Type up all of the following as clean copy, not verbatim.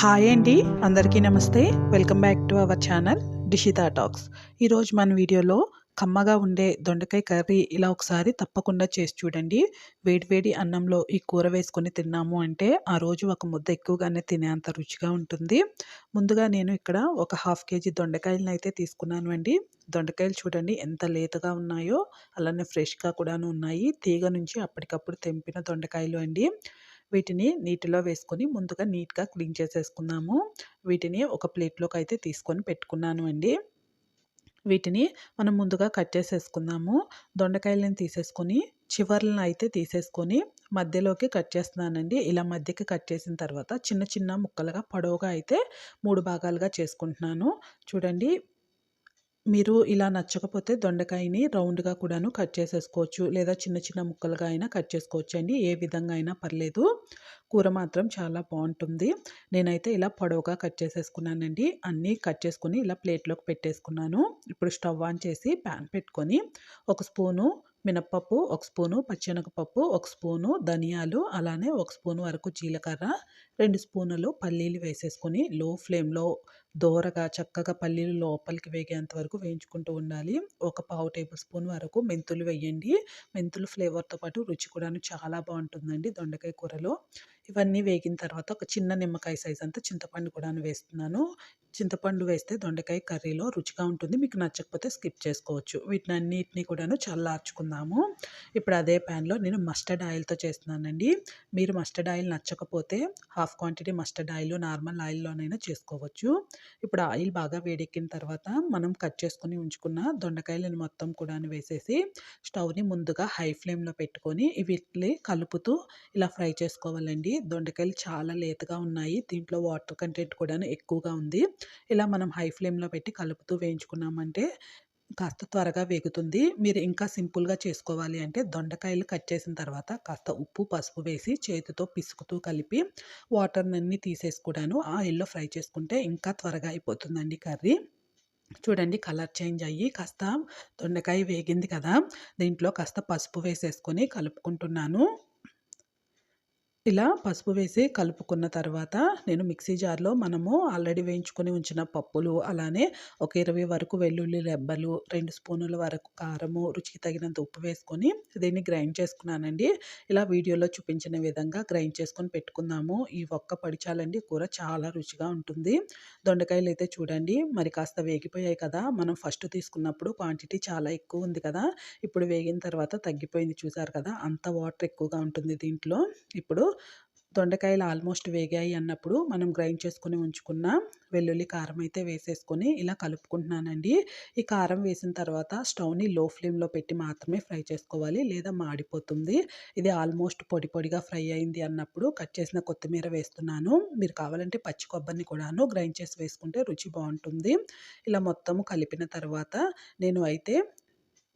Hi అండి, అందరికీ నమస్తే. Welcome back to our channel Dishita talks. ఈరోజు మన వీడియోలో కమ్మగా ఉండే దొండకాయ కర్రీ ఇలా ఒకసారి తప్పకుండా చేసి చూడండి. వేడివేడి అన్నంలో ఈ కూర వేసుకొని తిన్నాము అంటే ఆ రోజు ఒక ముద్ద ఎక్కువగానే తినేంత రుచిగా ఉంటుంది. ముందుగా నేను ఇక్కడ ఒక హాఫ్ కేజీ దొండకాయలను అయితే తీసుకున్నాను అండి. దొండకాయలు చూడండి ఎంత లేతగా ఉన్నాయో, అలానే ఫ్రెష్గా కూడాను ఉన్నాయి. తీగ నుంచి అప్పటికప్పుడు తెంపిన దొండకాయలు అండి. వీటిని నీటిలో వేసుకొని ముందుగా నీట్గా క్లీన్ చేసేసుకున్నాము. వీటిని ఒక ప్లేట్లోకి అయితే తీసుకొని పెట్టుకున్నాను అండి. వీటిని మనం ముందుగా కట్ చేసేసుకుందాము. దొండకాయలను తీసేసుకొని చివర్లను అయితే తీసేసుకొని మధ్యలోకి కట్ చేస్తున్నానండి. ఇలా మధ్యకి కట్ చేసిన తర్వాత చిన్న చిన్న ముక్కలుగా పొడవుగా అయితే 3 భాగాలుగా చేసుకుంటున్నాను. చూడండి, మీరు ఇలా నచ్చకపోతే దొండకాయని రౌండ్‌గా కూడాను కట్ చేసేసుకోవచ్చు. లేదా చిన్న చిన్న ముక్కలుగా అయినా కట్ చేసుకోవచ్చండి. ఏ విధంగా అయినా పర్లేదు. కూర మాత్రం చాలా బావుంటుంది. నేనైతే ఇలా పొడవుగా కట్ చేసేసుకున్నానండి. అన్నీ కట్ చేసుకొని ఇలా ప్లేట్‌లోకి పెట్టేసుకున్నాను. ఇప్పుడు స్టవ్ ఆన్ చేసి పాన్ పెట్టుకొని ఒక స్పూను మినపప్పు, ఒక స్పూను పచ్చెనగపప్పు, ఒక స్పూను ధనియాలు, అలానే ఒక స్పూను వరకు జీలకర్ర, 2 స్పూనులు పల్లీలు వేసేసుకొని లో ఫ్లేమ్‌లో దోరగా చక్కగా పల్లీలు లోపలికి వేగేంత వరకు వేయించుకుంటూ ఉండాలి. ఒక పావు టేబుల్ స్పూన్ వరకు మెంతులు వేయండి. మెంతులు ఫ్లేవర్‌తో పాటు రుచి కూడాను చాలా బావుంటుందండి దొండకాయ కూరలో. ఇవన్నీ వేగిన తర్వాత ఒక చిన్న నిమ్మకాయ సైజ్ అంతా చింతపండు కూడాను వేస్తున్నాను. చింతపండు వేస్తే దొండకాయ కర్రీలో రుచిగా ఉంటుంది. మీకు నచ్చకపోతే స్కిప్ చేసుకోవచ్చు. వీటినన్నిటిని కూడాను చల్లార్చుకుందాము. ఇప్పుడు అదే ప్యాన్‌లో నేను మస్టర్డ్ ఆయిల్‌తో చేస్తున్నానండి. మీరు మస్టర్డ్ ఆయిల్ నచ్చకపోతే half quantity mustard oil normal ఆయిల్‌లోనైనా చేసుకోవచ్చు. ఇప్పుడు ఆయిల్ బాగా వేడెక్కిన తర్వాత మనం కట్ చేసుకొని ఉంచుకున్న దొండకాయలను మొత్తం కూడాను వేసేసి స్టవ్‌ని ముందుగా హై ఫ్లేమ్‌లో పెట్టుకొని వీటిని కలుపుతూ ఇలా ఫ్రై చేసుకోవాలండి. దొండకాయలు చాలా లేతగా ఉన్నాయి. దీంట్లో వాటర్ కంటెంట్ కూడాను ఎక్కువగా ఉంది. ఇలా మనం హై ఫ్లేమ్‌లో పెట్టి కలుపుతూ వేయించుకున్నామంటే కాస్త త్వరగా వేగుతుంది. మీరు ఇంకా సింపుల్‌గా చేసుకోవాలి అంటే దొండకాయలు కట్ చేసిన తర్వాత కాస్త ఉప్పు, పసుపు వేసి చేతితో పిసుకుతూ కలిపి వాటర్‌నన్నీ తీసేసి కూడాను ఆయిల్‌లో ఫ్రై చేసుకుంటే ఇంకా త్వరగా అయిపోతుందండి కర్రీ. చూడండి, కలర్ చేంజ్ అయ్యి కాస్త దొండకాయ వేగింది కదా! దీంట్లో కాస్త పసుపు వేసేసుకొని కలుపుకుంటున్నాను. ఇలా పసుపు వేసి కలుపుకున్న తర్వాత నేను మిక్సీ జార్‌లో మనము ఆల్రెడీ వేయించుకొని ఉంచిన పప్పులు, అలానే ఒక 20 వరకు వెల్లుల్లి రెబ్బలు, 2 స్పూనుల వరకు కారము, రుచికి తగినంత ఉప్పు వేసుకొని దీన్ని గ్రైండ్ చేసుకున్నానండి. ఇలా వీడియోలో చూపించిన విధంగా గ్రైండ్ చేసుకొని పెట్టుకుందాము. ఈ ఒక్క పొడి చాలండి, కూర చాలా రుచిగా ఉంటుంది. దొండకాయలైతే చూడండి మరి కాస్త వేగిపోయాయి కదా! మనం ఫస్ట్ తీసుకున్నప్పుడు క్వాంటిటీ చాలా ఎక్కువ ఉంది కదా! ఇప్పుడు వేగిన తర్వాత తగ్గిపోయింది చూసారు కదా! అంత వాటర్ ఎక్కువగా ఉంటుంది దీంట్లో. ఇప్పుడు దొండకాయలు ఆల్మోస్ట్ వేగాయి అన్నప్పుడు మనం గ్రైండ్ చేసుకొని ఉంచుకున్న వెల్లుల్లి కారం అయితే వేసేసుకొని ఇలా కలుపుకుంటున్నానండి. ఈ కారం వేసిన తర్వాత స్టవ్‌ని లో ఫ్లేమ్‌లో పెట్టి మాత్రమే ఫ్రై చేసుకోవాలి, లేదా మాడిపోతుంది. ఇది ఆల్మోస్ట్ పొడి పొడిగా ఫ్రై అయింది అన్నప్పుడు కట్ చేసిన కొత్తిమీర వేస్తున్నాను. మీరు కావాలంటే పచ్చి కొబ్బరిని కూడాను గ్రైండ్ చేసి వేసుకుంటే రుచి బావుంటుంది. ఇలా మొత్తము కలిపిన తర్వాత నేను అయితే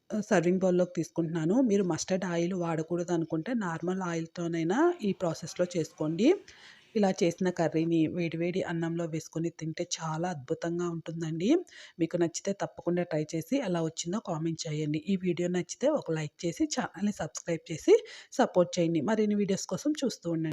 సర్వింగ్ బౌల్‌లోకి తీసుకుంటున్నాను. మీరు మస్టర్డ్ ఆయిల్ వాడకూడదనుకుంటే నార్మల్ ఆయిల్‌తోనైనా ఈ ప్రాసెస్‌లో చేసుకోండి. ఇలా చేసిన కర్రీని వేడి వేడి అన్నంలో వేసుకొని తింటే చాలా అద్భుతంగా ఉంటుందండి. మీకు నచ్చితే తప్పకుండా ట్రై చేసి ఎలా వచ్చిందో కామెంట్ చేయండి. ఈ వీడియో నచ్చితే ఒక లైక్ చేసి ఛానల్‌ని సబ్స్క్రైబ్ చేసి సపోర్ట్ చేయండి. మరిన్ని వీడియోస్ కోసం చూస్తూ ఉండండి.